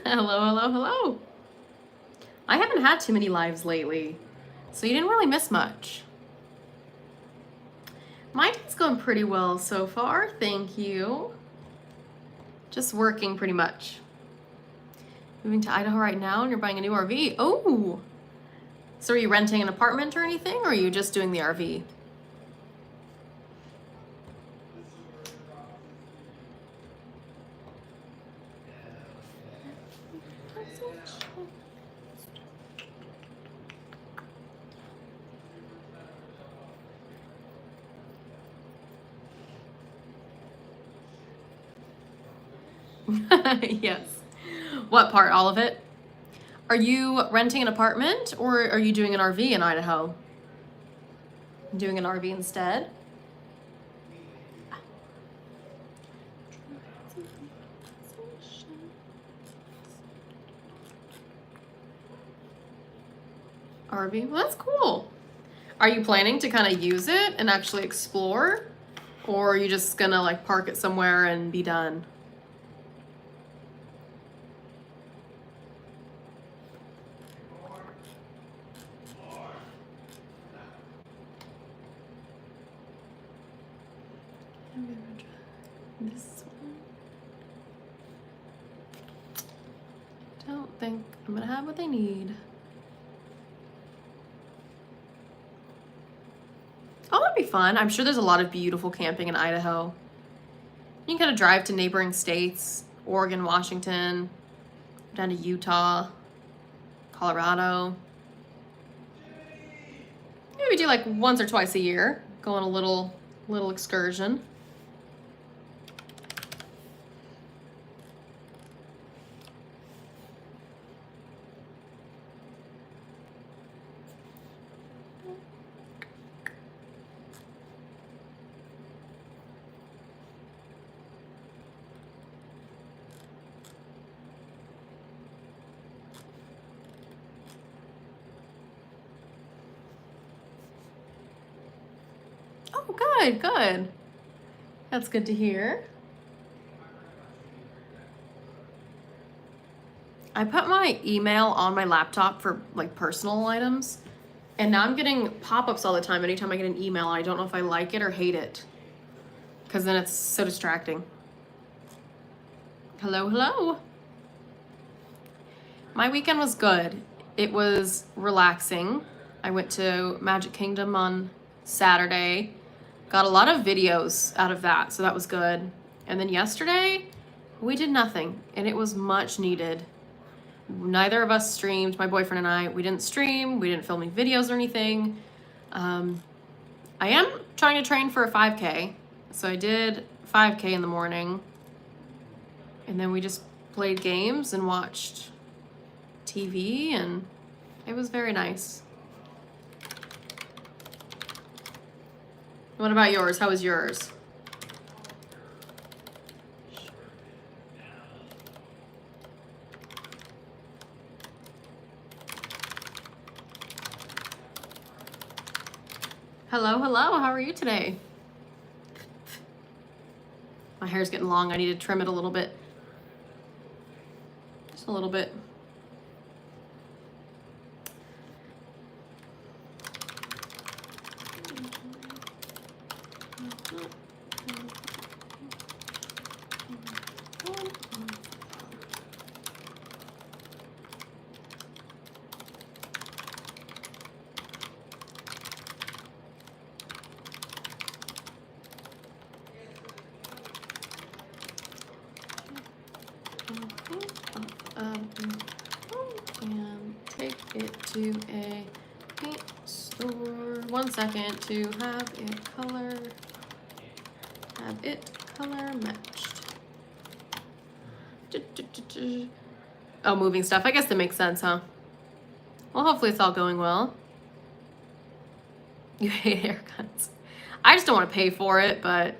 Hello, hello, hello. I haven't had too many lives lately, so you didn't really miss much. My day's going pretty well so far, thank you. Just working pretty much. Moving to Idaho right now and you're buying a new RV. Oh! So are you renting an apartment or anything, or are you just doing the RV? Yes. What part? All of it? Are you renting an apartment or are you doing an RV in Idaho? Doing an RV instead? RV? Well, that's cool. Are you planning to kind of use it and actually explore? Or are you just gonna like park it somewhere and be done? This one. Don't think I'm gonna have what they need. Oh, that'd be fun. I'm sure there's a lot of beautiful camping in Idaho. You can kind of drive to neighboring states, Oregon, Washington, down to Utah, Colorado. Maybe do like once or twice a year, go on a little excursion. Oh, good, good. That's good to hear. I put my email on my laptop for like personal items, and now I'm getting pop-ups all the time anytime I get an email. I don't know if I like it or hate it, because then it's so distracting. Hello, hello. My weekend was good. It was relaxing. I went to Magic Kingdom on Saturday. Got a lot of videos out of that, so that was good. And then yesterday, we did nothing, and it was much needed. Neither of us streamed, my boyfriend and I. We didn't stream, we didn't film any videos or anything. I am trying to train for a 5K. So I did 5K in the morning. And then we just played games and watched TV, and it was very nice. What about yours? How was yours? Hello, hello. How are you today? My hair's getting long. I need to trim it a little bit. Just a little bit. And take it to a paint store. 1 second to have it color matched. Oh, moving stuff. I guess that makes sense, huh? Well, hopefully it's all going well. You hate haircuts. I just don't want to pay for it, but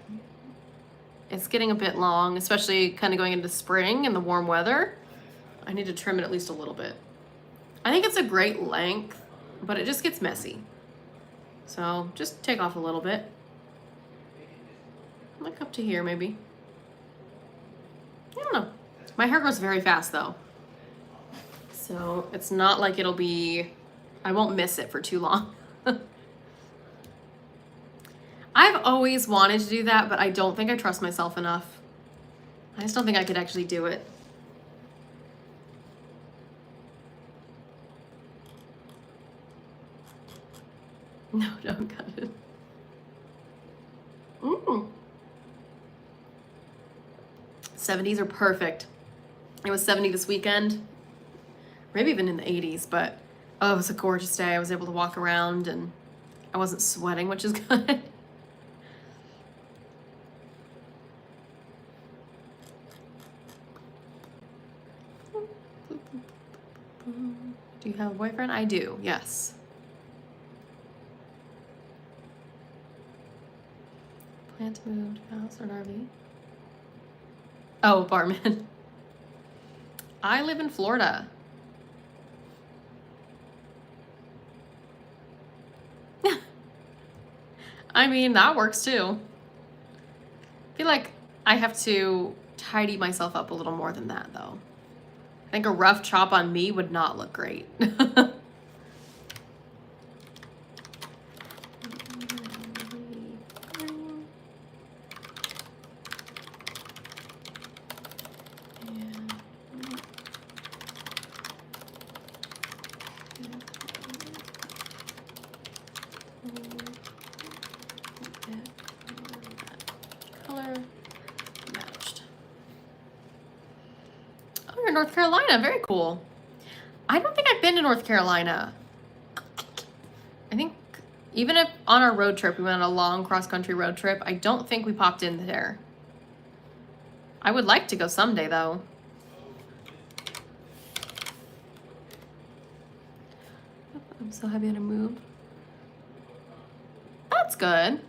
it's getting a bit long, especially kind of going into spring and the warm weather. I need to trim it at least a little bit. I think it's a great length, but it just gets messy. So just take off a little bit. Like up to here, maybe. I don't know. My hair grows very fast, though. So it's not like I won't miss it for too long. I've always wanted to do that, but I don't think I trust myself enough. I just don't think I could actually do it. No, don't cut it. Ooh. 70s are perfect. It was 70 this weekend. Maybe even in the 80s, but oh, it was a gorgeous day. I was able to walk around and I wasn't sweating, which is good. Do you have a boyfriend? I do, yes. Plan to move to a house or an RV? Oh, apartment. I live in Florida. I mean, that works too. I feel like I have to tidy myself up a little more than that, though. I think a rough chop on me would not look great. North Carolina, very cool. I don't think I've been to North Carolina. I think even if on our road trip, we went on a long cross-country road trip, I don't think we popped in there. I would like to go someday, though. I'm so happy to move. That's good.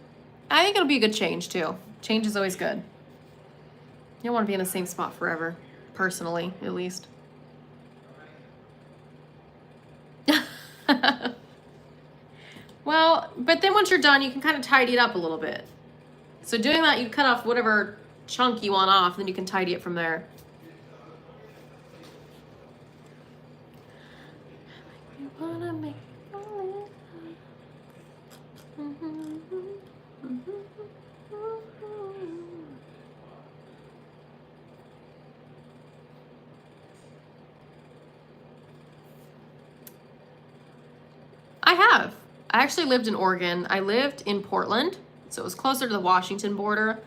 I think it'll be a good change, too. Change is always good. You don't want to be in the same spot forever. Personally, at least. Well, but then once you're done, you can kind of tidy it up a little bit. So doing that, you cut off whatever chunk you want off, then you can tidy it from there. You wanna make I have. I actually lived in Oregon. I lived in Portland, so it was closer to the Washington border,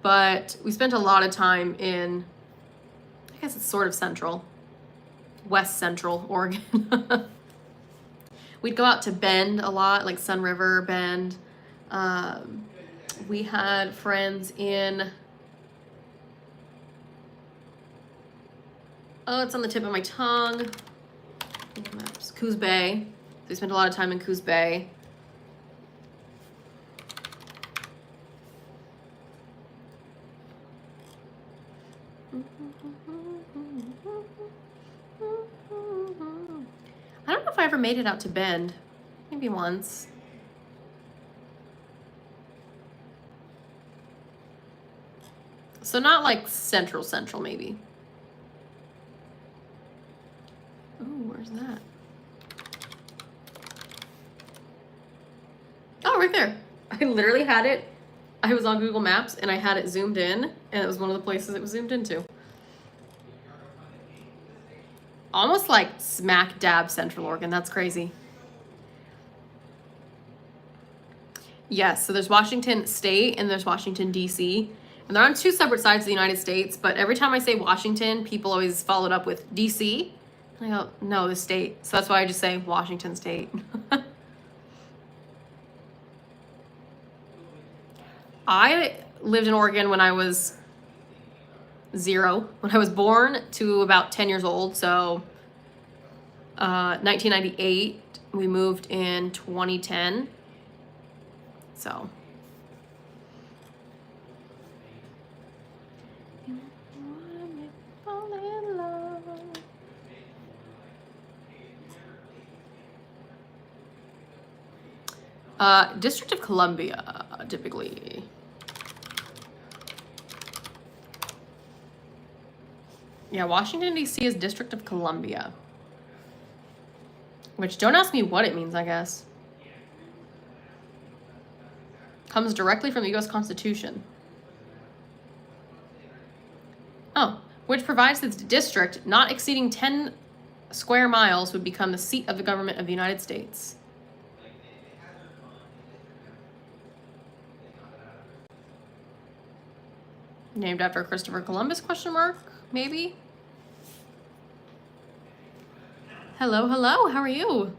but we spent a lot of time in, I guess it's sort of central, west central Oregon. We'd go out to Bend a lot, like Sun River, Bend. We had friends in, oh, it's on the tip of my tongue. Coos Bay. So we spent a lot of time in Coos Bay. I don't know if I ever made it out to Bend. Maybe once. So not like central, maybe. Ooh, where's that? Oh, right there. I literally had it. I was on Google Maps and I had it zoomed in, and it was one of the places it was zoomed into. Almost like smack dab Central Oregon. That's crazy. Yes, so there's Washington State and there's Washington, D.C. And they're on two separate sides of the United States, but every time I say Washington, people always follow it up with D.C. And I go, no, the state. So that's why I just say Washington State. I lived in Oregon when I was 0, when I was born, to about 10 years old. So 1998, we moved in 2010. So. District of Columbia, typically. Yeah, Washington, D.C. is District of Columbia. Which, don't ask me what it means, I guess. Comes directly from the U.S. Constitution. Oh, which provides that the district not exceeding 10 square miles would become the seat of the government of the United States. Named after Christopher Columbus, question mark, maybe? Hello, hello, how are you?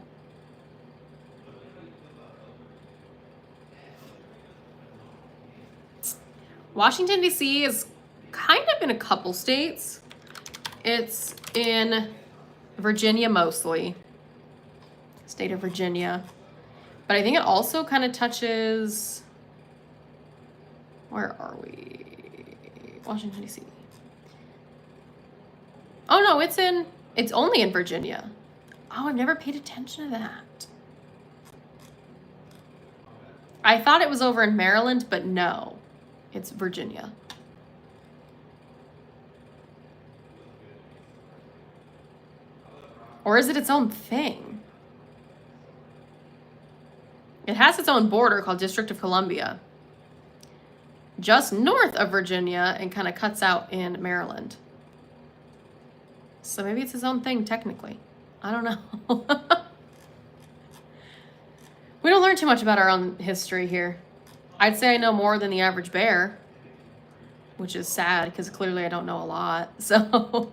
Washington, D.C. is kind of in a couple states. It's in Virginia mostly. State of Virginia. But I think it also kind of touches... Where are we? Washington, D.C. Oh, no, it's only in Virginia. Oh, I've never paid attention to that. I thought it was over in Maryland, but no. It's Virginia. Or is it its own thing? It has its own border called District of Columbia. Just north of Virginia and kind of cuts out in Maryland. So maybe it's its own thing technically. I don't know. We don't learn too much about our own history here. I'd say I know more than the average bear, which is sad because clearly I don't know a lot. So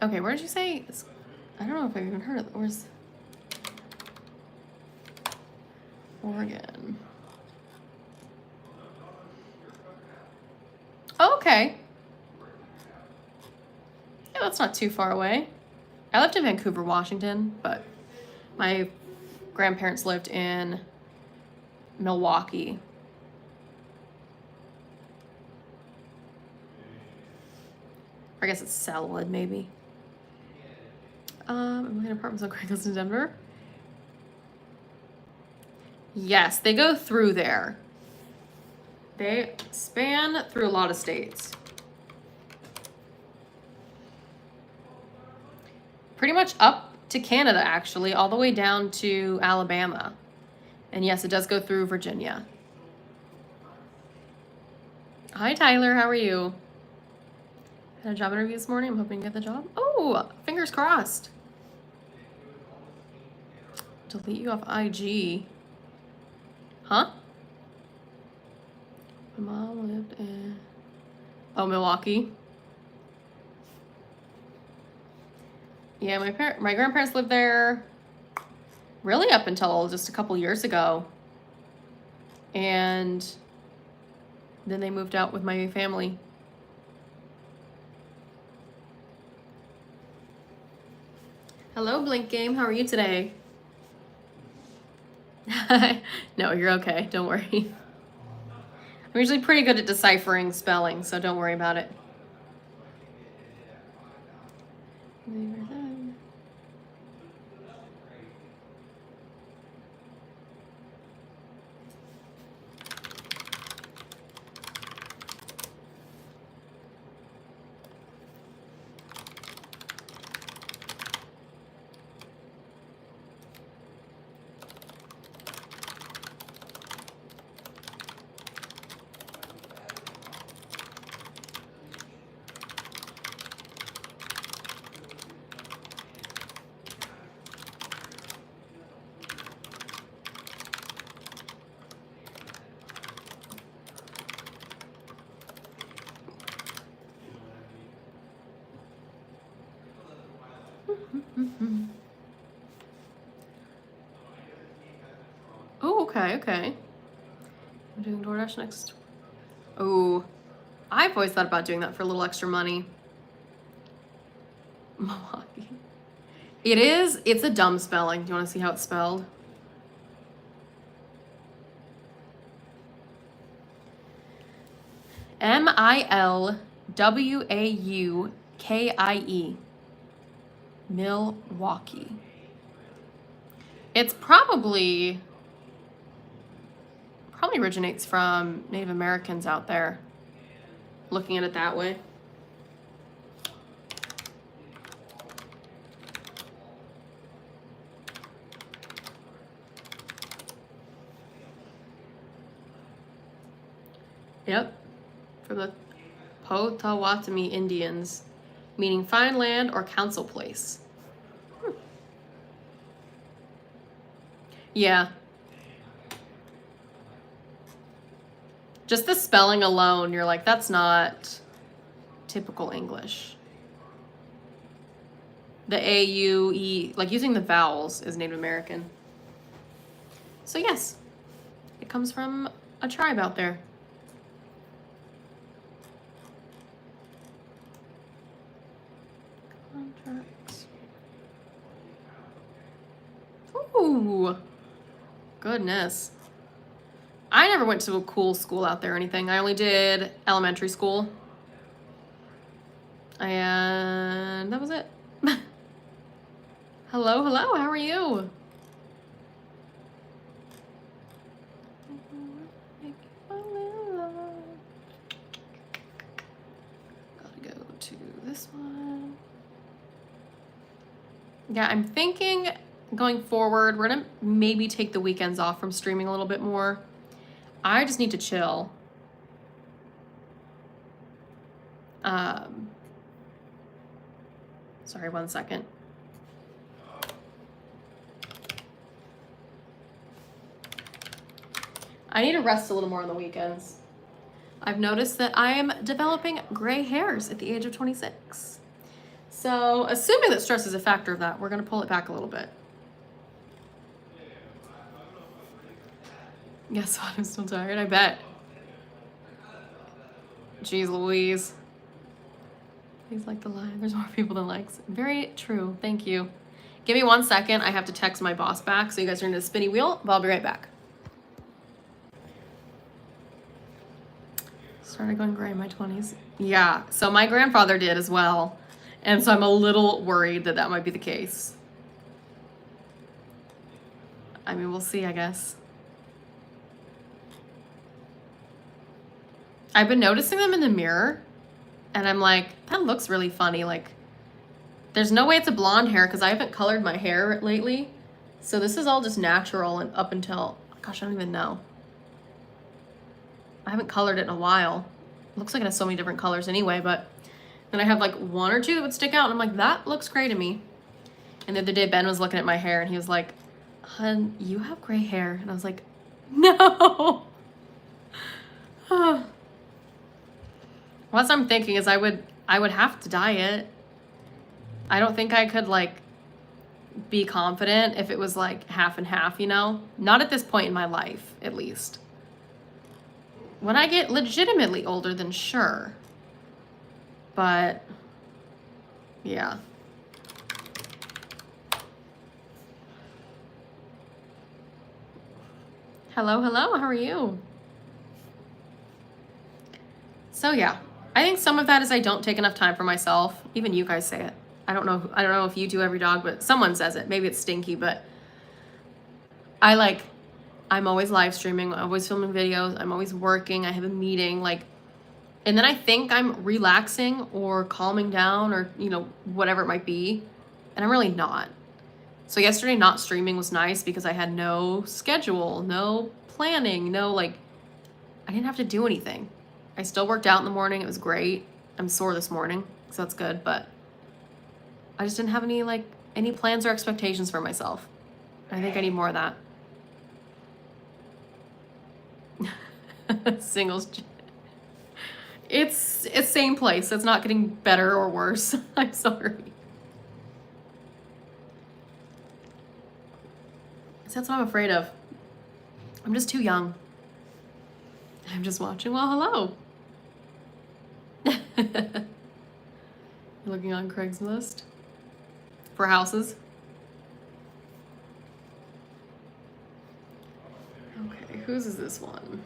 okay, where did you say? I don't know if I've even heard of it. Where's Oregon? Oh, okay. Yeah, that's not too far away. I lived in Vancouver, Washington, but my grandparents lived in Milwaukee. Or I guess it's Selwood, maybe. I'm looking at apartments on Craigslist in Denver. Yes, they go through there. They span through a lot of states. Pretty much up to Canada, actually, all the way down to Alabama. And yes, it does go through Virginia. Hi, Tyler. How are you? Had a job interview this morning. I'm hoping to get the job. Oh, fingers crossed. Delete you off IG. Huh? My mom lived in... Oh, Milwaukee. Yeah, my grandparents lived there really up until just a couple years ago. And then they moved out with my family. Hello, Blink Game. How are you today? No, you're okay. Don't worry. I'm usually pretty good at deciphering spelling, so don't worry about it. Oh, okay, okay. I'm doing DoorDash next. Oh, I've always thought about doing that for a little extra money. Milwaukee. It's a dumb spelling. Do you want to see how it's spelled? Milwaukie. Milwaukee. It's probably originates from Native Americans out there. looking at it that way. Yep, from the Potawatomi Indians, meaning fine land or council place. Yeah. Just the spelling alone, you're like, that's not typical English. The A, U, E, like using the vowels is Native American. So yes, it comes from a tribe out there. Contracts. Ooh, goodness. I never went to a cool school out there or anything. I only did elementary school. And that was it. Hello, hello, how are you? Gotta go to this one. Yeah, I'm thinking going forward, we're gonna maybe take the weekends off from streaming a little bit more. I just need to chill. Sorry, 1 second. I need to rest a little more on the weekends. I've noticed that I am developing gray hairs at the age of 26. So, assuming that stress is a factor of that, we're gonna pull it back a little bit. Guess what? I'm still tired, I bet. Jeez Louise. Please like the line. There's more people than likes. Very true. Thank you. Give me 1 second. I have to text my boss back, so you guys are in the spinny wheel, but I'll be right back. Started going gray in my 20s. Yeah, so my grandfather did as well. And so I'm a little worried that that might be the case. I mean, we'll see, I guess. I've been noticing them in the mirror, and I'm like, that looks really funny. Like, there's no way it's a blonde hair because I haven't colored my hair lately. So this is all just natural and up until, gosh, I don't even know. I haven't colored it in a while. It looks like it has so many different colors anyway, but then I have like 1 or 2 that would stick out, and I'm like, that looks gray to me. And the other day, Ben was looking at my hair, and he was like, hun, you have gray hair. And I was like, no. What I'm thinking is I would have to dye it. I don't think I could like be confident if it was like half and half, you know? Not at this point in my life, at least. When I get legitimately older, then sure. But yeah. Hello, hello, how are you? So yeah, I think some of that is I don't take enough time for myself. Even you guys say it. I don't know if you do every dog, but someone says it. Maybe it's Stinky, but I'm always live streaming, I'm always filming videos, I'm always working, I have a meeting, like, and then I think I'm relaxing or calming down or, you know, whatever it might be, and I'm really not. So yesterday not streaming was nice because I had no schedule, no planning, no, like, I didn't have to do anything. I still worked out in the morning, it was great. I'm sore this morning, so that's good, but I just didn't have any plans or expectations for myself. I think I need more of that. Singles. It's same place. It's not getting better or worse. I'm sorry. So that's what I'm afraid of. I'm just too young. I'm just watching. Well, hello. You're looking on Craigslist for houses. Okay, whose is this one?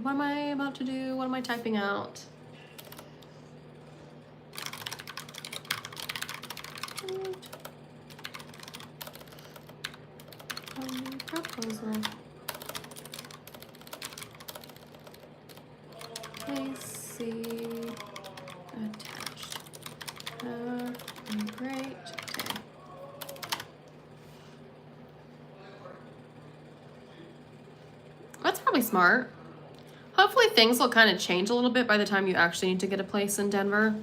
What am I about to do? What am I typing out? Proposal. Please see attached. Great. Okay. That's probably smart. Hopefully things will kind of change a little bit by the time you actually need to get a place in Denver.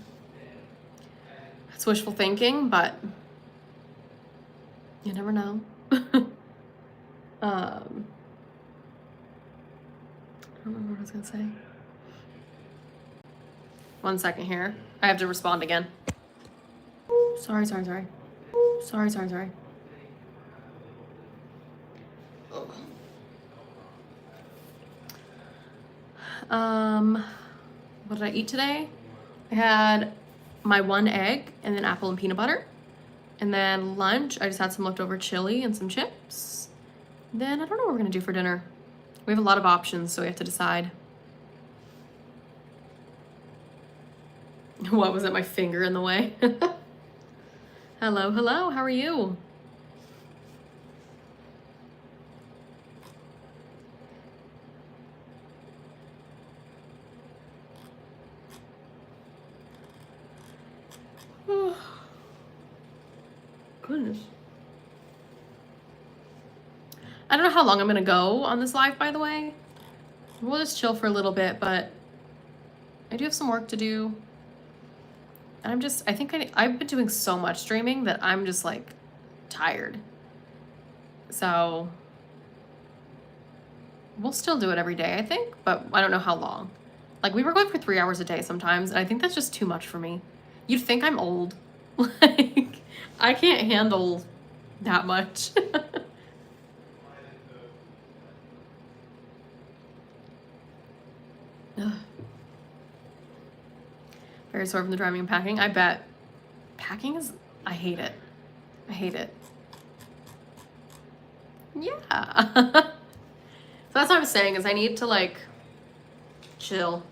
It's wishful thinking, but you never know. I don't remember what I was gonna say. 1 second here. I have to respond again. Sorry. Sorry. What did I eat today? I had my 1 egg and then apple and peanut butter. And then lunch, I just had some leftover chili and some chips. Then I don't know what we're gonna do for dinner. We have a lot of options, so we have to decide. What was it? My finger in the way? Hello, how are you? Goodness. I don't know how long I'm gonna go on this live, by the way. We'll just chill for a little bit, but I do have some work to do. And I've been doing so much streaming that I'm just like tired. So we'll still do it every day, I think, but I don't know how long. Like we were going for 3 hours a day sometimes, and I think that's just too much for me. You'd think I'm old. Like I can't handle that much. Very sore from the driving and packing. I bet. Packing is, I hate it. Yeah. So that's what I was saying is I need to like chill.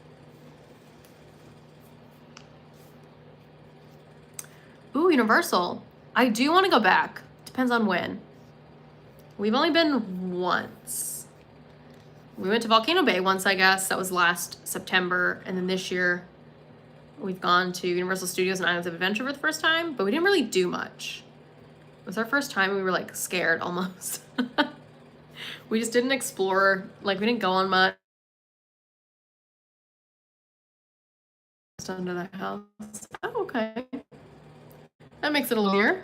Ooh, Universal. I do want to go back. Depends on when. We've only been once. We went to Volcano Bay once, I guess. That was last September. And then this year, we've gone to Universal Studios and Islands of Adventure for the first time, but we didn't really do much. It was our first time and we were like scared almost. We just didn't explore, like we didn't go on much. Under that house. Oh, okay. That makes it a little easier.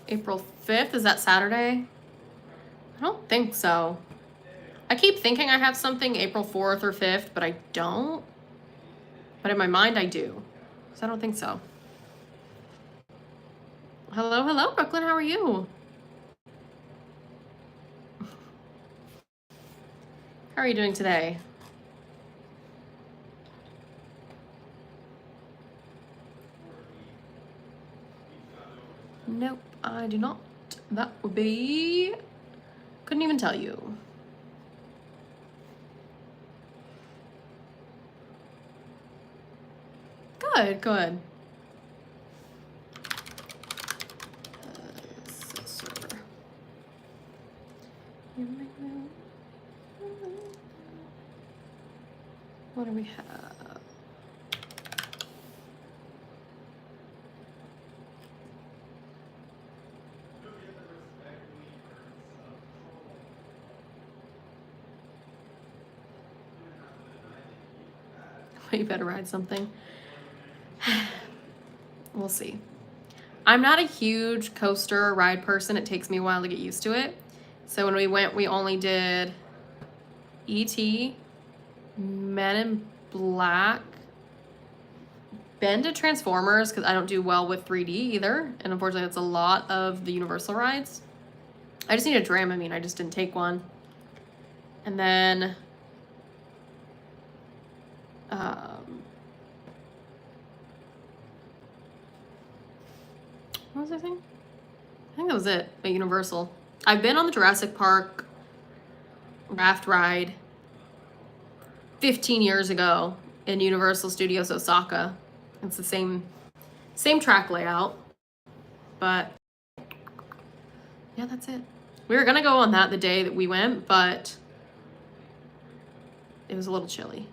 April 5th, is that Saturday? I don't think so. I keep thinking I have something April 4th or 5th, but I don't. But in my mind, I do. So I don't think so. Hello, Brooklyn, how are you? How are you doing today? Nope, I do not. That would be... Couldn't even tell you. Good. What do we have? You better ride something. We'll see. I'm not a huge coaster ride person. It takes me a while to get used to it. So when we went, we only did E.T., Men in Black, been to Transformers because I don't do well with 3D either. And unfortunately, that's a lot of the Universal rides. I just need a Dramamine. I just didn't take one. And then what was I saying? I think that was it at Universal. I've been on the Jurassic Park raft ride 15 years ago in Universal Studios Osaka. It's the same track layout, but yeah, that's it. We were gonna go on that the day that we went, but it was a little chilly.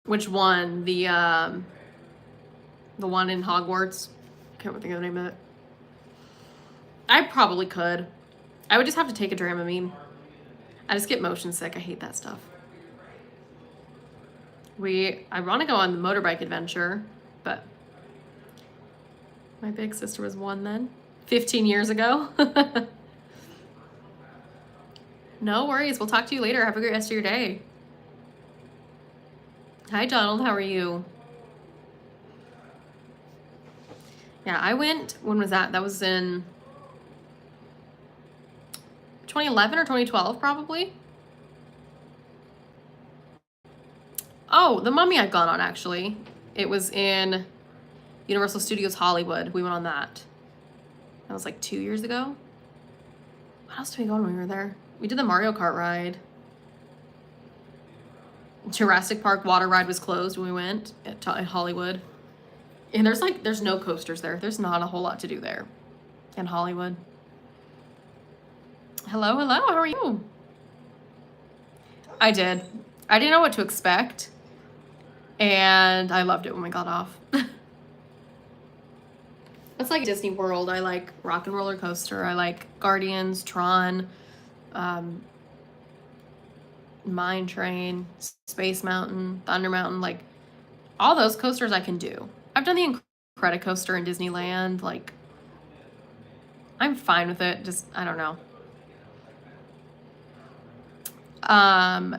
Which one? The one in Hogwarts? I can't think of the name of it. I probably could. I would just have to take a Dramamine. I just get motion sick. I hate that stuff. I want to go on the motorbike adventure, but my big sister was one then. 15 years ago. No worries. We'll talk to you later. Have a great rest of your day. Hi, Donald. How are you? Yeah, I went, when was that? That was in 2011 or 2012, probably. Oh, The Mummy I've gone on, actually. It was in Universal Studios Hollywood. We went on that. That was like 2 years ago. What else did we go on when we were there? We did the Mario Kart ride. Jurassic Park water ride was closed when we went at Hollywood. And there's no coasters there. There's not a whole lot to do there in Hollywood. Hello, how are you? I did. I didn't know what to expect. And I loved it when we got off. It's like Disney World. I like Rock and Roller Coaster. I like Guardians, Tron, Mine Train, Space Mountain, Thunder Mountain. Like, all those coasters I can do. I've done the Incredicoaster in Disneyland. Like, I'm fine with it. Just, I don't know.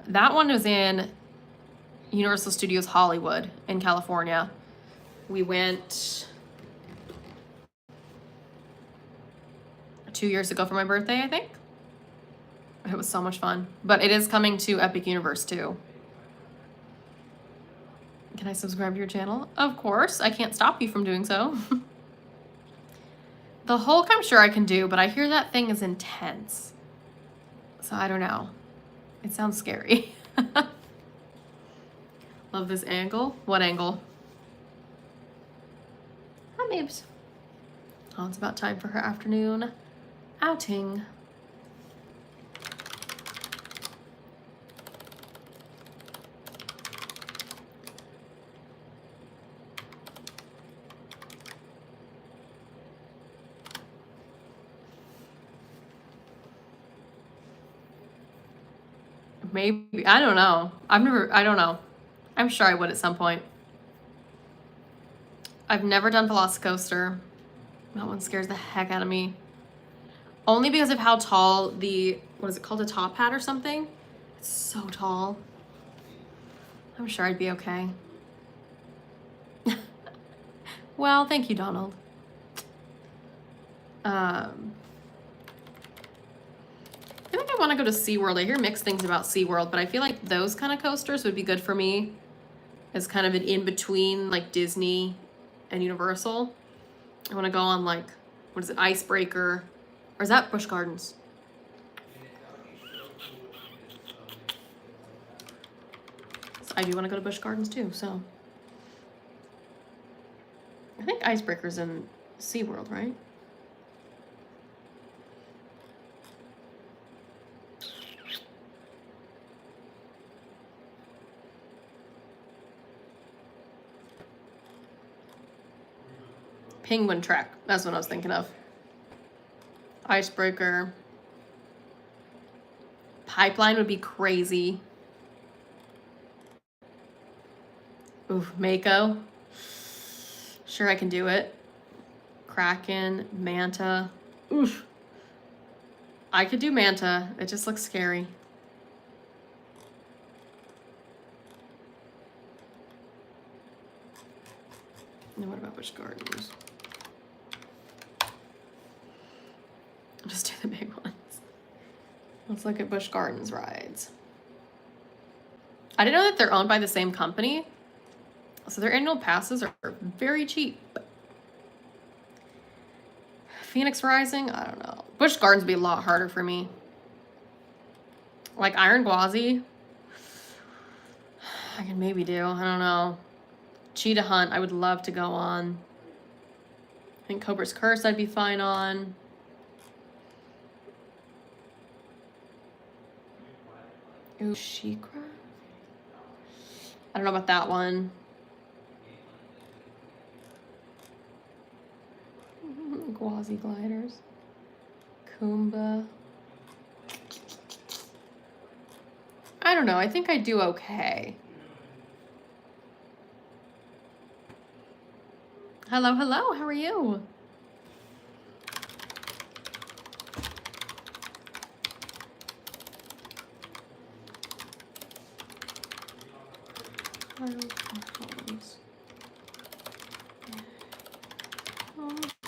That one was in Universal Studios Hollywood in California. We went 2 years ago for my birthday, I think. It was so much fun. But it is coming to Epic Universe too. Can I subscribe to your channel? Of course. I can't stop you from doing so. The Hulk I'm sure I can do, but I hear that thing is intense. So I don't know. It sounds scary. Love this angle. What angle? Hi, babes. Oh, it's about time for her afternoon outing. Maybe. I don't know. I don't know. I'm sure I would at some point. I've never done Velocicoaster. That one scares the heck out of me. Only because of how tall what is it called? A top hat or something? It's so tall. I'm sure I'd be okay. Well, thank you, Donald. I feel like I want to go to SeaWorld. I hear mixed things about SeaWorld, but I feel like those kind of coasters would be good for me as kind of an in-between, like Disney and Universal. I want to go on, like, what is it, Icebreaker? Or is that Busch Gardens? So I do want to go to Busch Gardens too, so. I think Icebreaker's in SeaWorld, right? Penguin Trek. That's what I was thinking of. Icebreaker. Pipeline would be crazy. Ooh, Mako. Sure, I can do it. Kraken, Manta. Oof. I could do Manta. It just looks scary. And what about Busch Gardens? Just do the big ones. Let's look at Busch Gardens rides. I didn't know that they're owned by the same company. So their annual passes are very cheap. Phoenix Rising, I don't know. Busch Gardens would be a lot harder for me. Like Iron Gwazi, I can maybe do. I don't know. Cheetah Hunt, I would love to go on. I think Cobra's Curse I'd be fine on. Ooh, She-Cra? I don't know about that one. Gwazi gliders. Kumba. I don't know. I think I do okay. Hello, hello. How are you?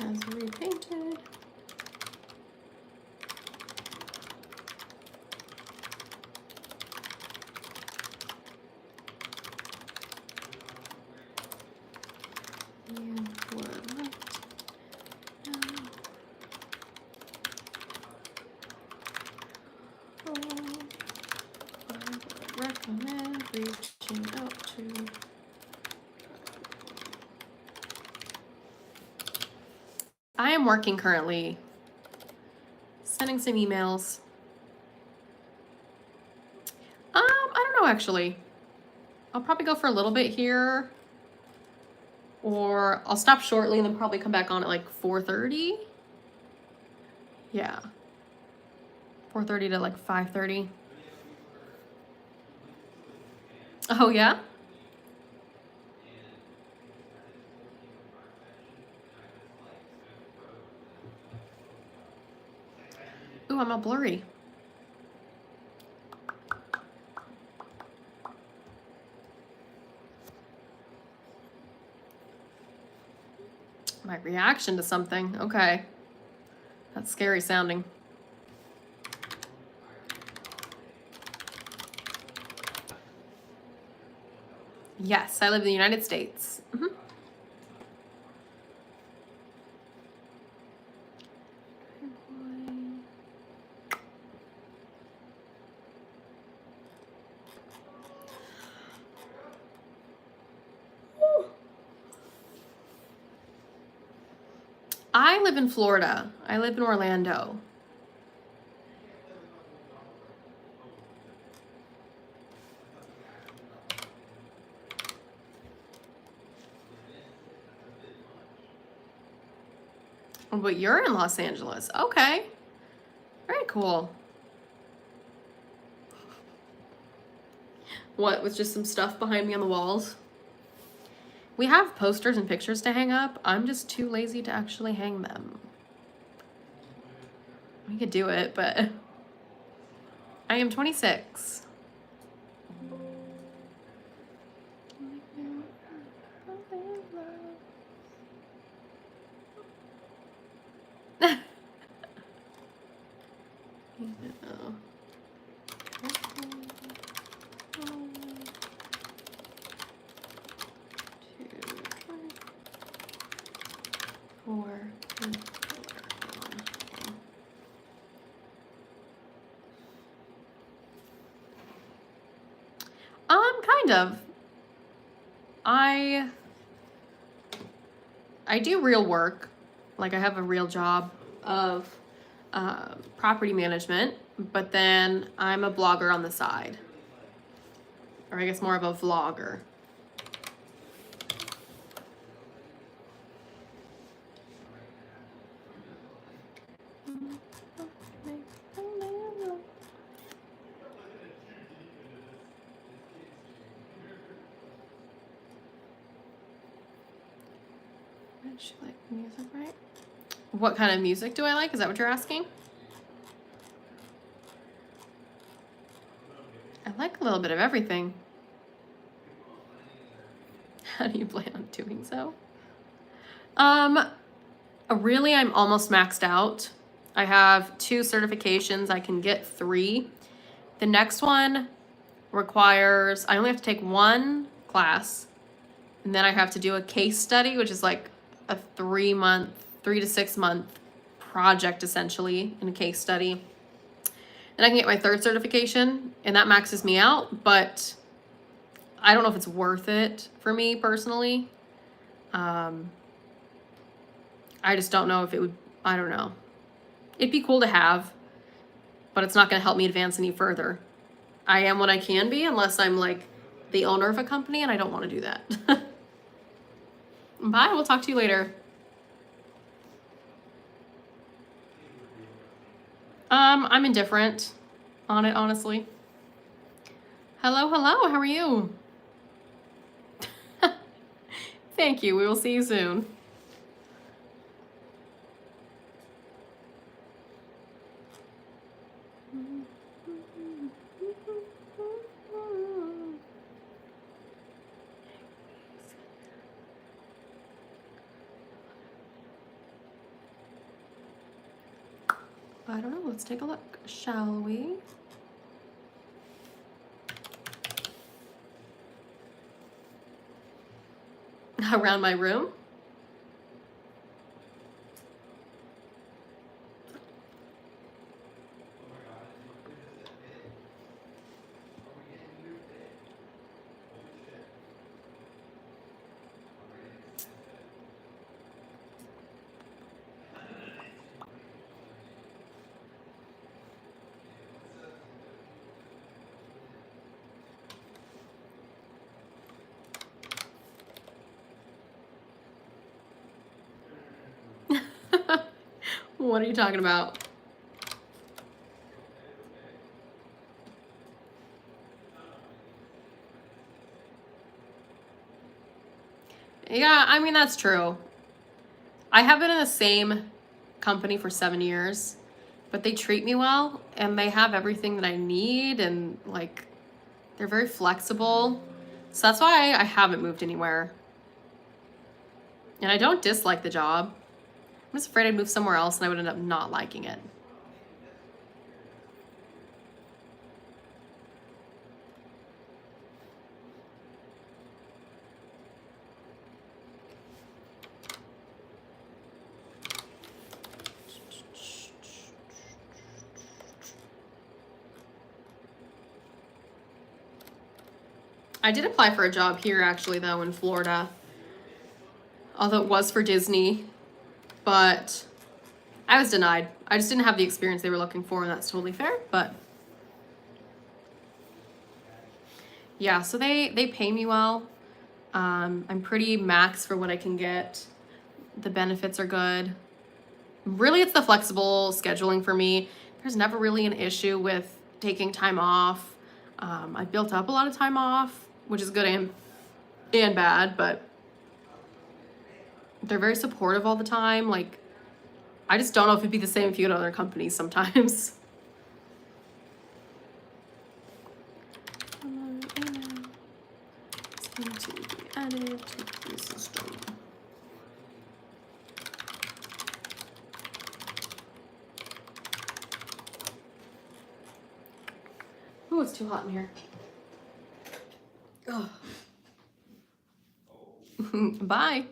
As repainted. And we're left. I would recommend reaching out to. I am working currently, sending some emails. I don't know actually. I'll probably go for a little bit here, or I'll stop shortly and then probably come back on at like 4:30. Yeah, 4:30 to like 5:30. Oh yeah. Ooh, I'm all blurry. My reaction to something. Okay. That's scary sounding. Yes, I live in the United States. Mm-hmm. I live in Florida. I live in Orlando. But you're in Los Angeles. Okay. Very cool. What, with just some stuff behind me on the walls? We have posters and pictures to hang up. I'm just too lazy to actually hang them. We could do it, but I am 26. Kind of. I do real work. Like I have a real job of property management, but then I'm a blogger on the side. Or I guess more of a vlogger. She like music, right? What kind of music do I like? Is that what you're asking? I like a little bit of everything. How do you plan on doing so? Really, I'm almost maxed out. I have 2 certifications. I can get 3. The next one requires, I only have to take 1 class, and then I have to do a case study, which is like a 3 to 6 month project essentially in a case study. Then I can get my 3rd certification, and that maxes me out, but I don't know if it's worth it for me personally. I just don't know if it would, I don't know. It'd be cool to have, but it's not going to help me advance any further. I am what I can be unless I'm like the owner of a company, and I don't want to do that. Bye, we'll talk to you later. I'm indifferent on it, honestly. Hello, how are you? Thank you, we will see you soon. I don't know, let's take a look, shall we? Around my room? What are you talking about? Yeah, I mean, that's true. I have been in the same company for 7 years, but they treat me well, and they have everything that I need, and like, they're very flexible. So that's why I haven't moved anywhere. And I don't dislike the job. I'm just afraid I'd move somewhere else and I would end up not liking it. I did apply for a job here actually though in Florida, although it was for Disney, but I was denied. I just didn't have the experience they were looking for, and that's totally fair, but yeah, so they pay me well. I'm pretty max for what I can get. The benefits are good. Really, it's the flexible scheduling for me. There's never really an issue with taking time off. I built up a lot of time off, which is good and bad, but they're very supportive all the time. Like, I just don't know if it'd be the same if you go to other companies sometimes. To be added to the system. Oh, it's too hot in here. Oh. Bye.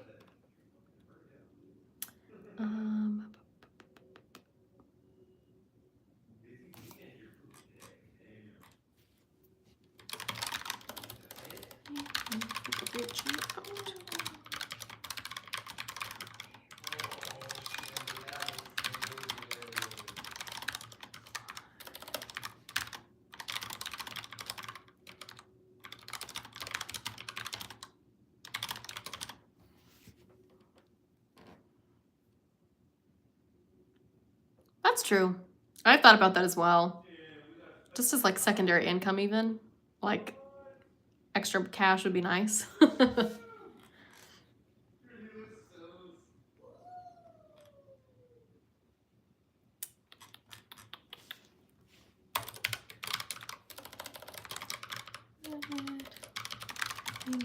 That's true. I've thought about that as well. Just as like secondary income even. Like extra cash would be nice. I don't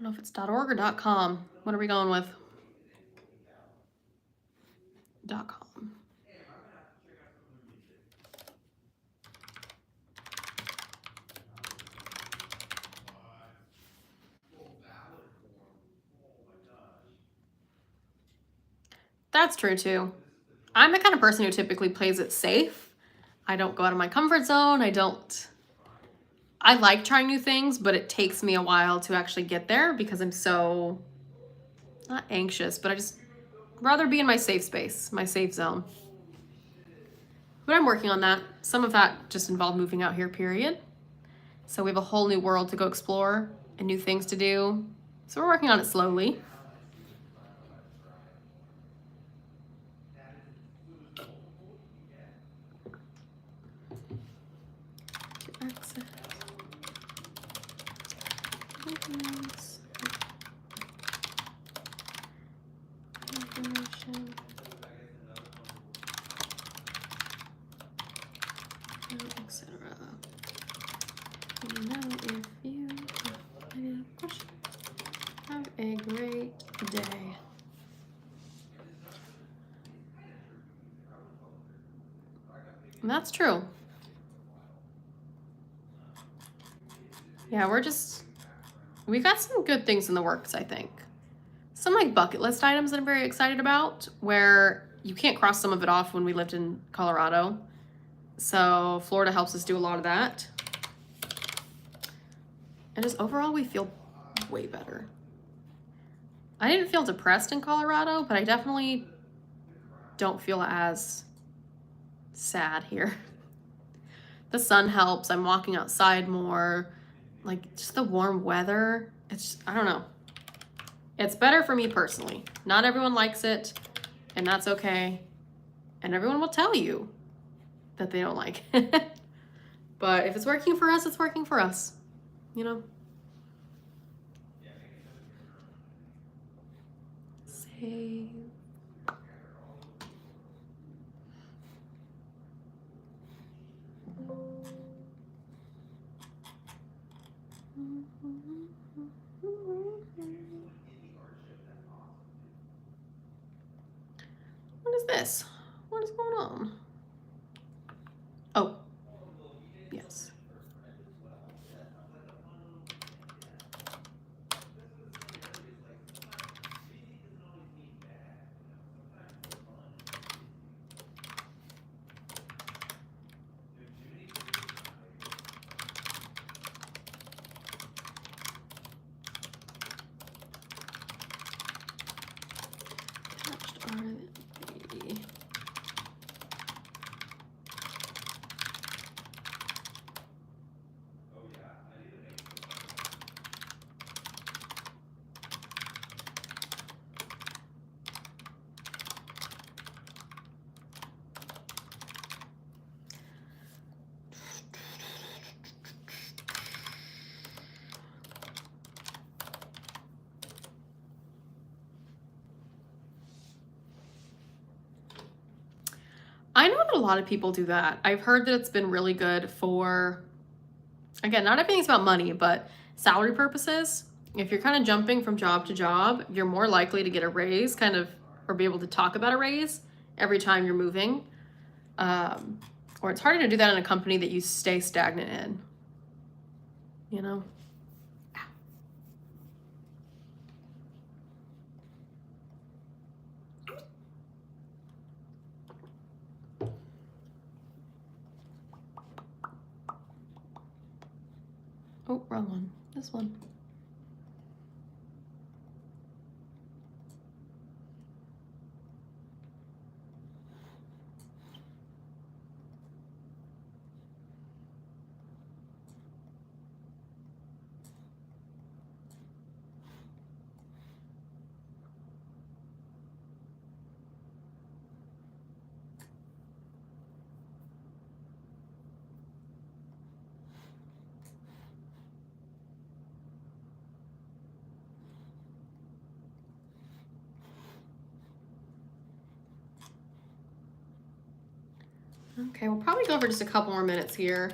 know if it's .org or .com. What are we going with? .com. That's true too. I'm the kind of person who typically plays it safe. I don't go out of my comfort zone. I like trying new things, but it takes me a while to actually get there because I'm so, not anxious, but I just rather be in my safe space, my safe zone. But I'm working on that. Some of that just involved moving out here, period. So we have a whole new world to go explore and new things to do. So we're working on it slowly. Exit. Movements. Information. Etc. Let me know if you have any questions. Have a great day. And that's true. Yeah, we've got some good things in the works, I think. Some like bucket list items that I'm very excited about, where you can't cross some of it off when we lived in Colorado. So Florida helps us do a lot of that. And just overall, we feel way better. I didn't feel depressed in Colorado, but I definitely don't feel as sad here. The sun helps. I'm walking outside more. Like, just the warm weather. It's just, I don't know. It's better for me personally. Not everyone likes it, and that's okay. And everyone will tell you that they don't like it. But if it's working for us, it's working for us. You know? Save. What is this? What is going on? Oh, yes. Attached are the I know that a lot of people do that. I've heard that it's been really good for, again, not everything's about money, but salary purposes. If you're kind of jumping from job to job, you're more likely to get a raise, kind of, or be able to talk about a raise every time you're moving. Or it's harder to do that in a company that you stay stagnant in. You know? Oh, wrong one. This one. Okay, we'll probably go for just a couple more minutes here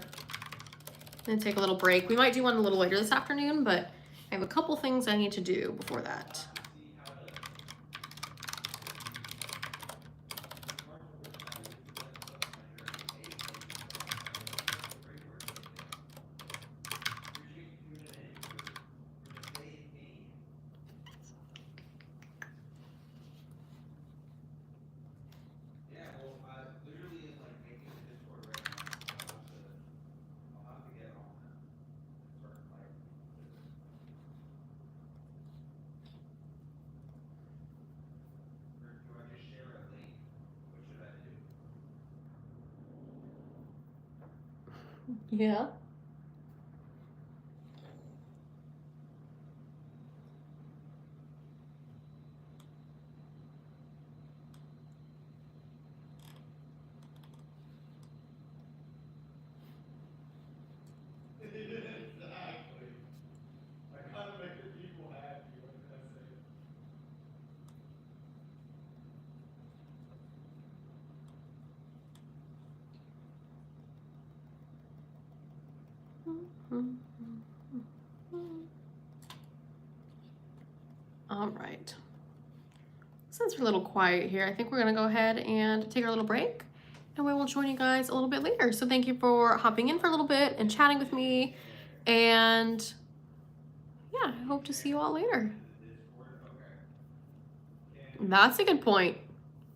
and take a little break. We might do one a little later this afternoon, but I have a couple things I need to do before that. Yeah. All right. Since we're a little quiet here, I think we're gonna go ahead and take our little break, and we will join you guys a little bit later. So thank you for hopping in for a little bit and chatting with me, and yeah, I hope to see you all later. That's a good point.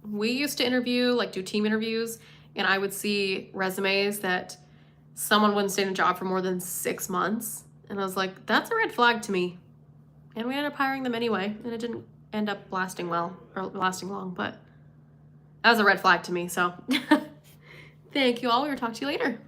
We used to interview, like do team interviews, and I would see resumes that someone wouldn't stay in a job for more than 6 months. And I was like, that's a red flag to me. And we ended up hiring them anyway, and it didn't end up lasting well or lasting long, but that was a red flag to me. So thank you all. We will talk to you later.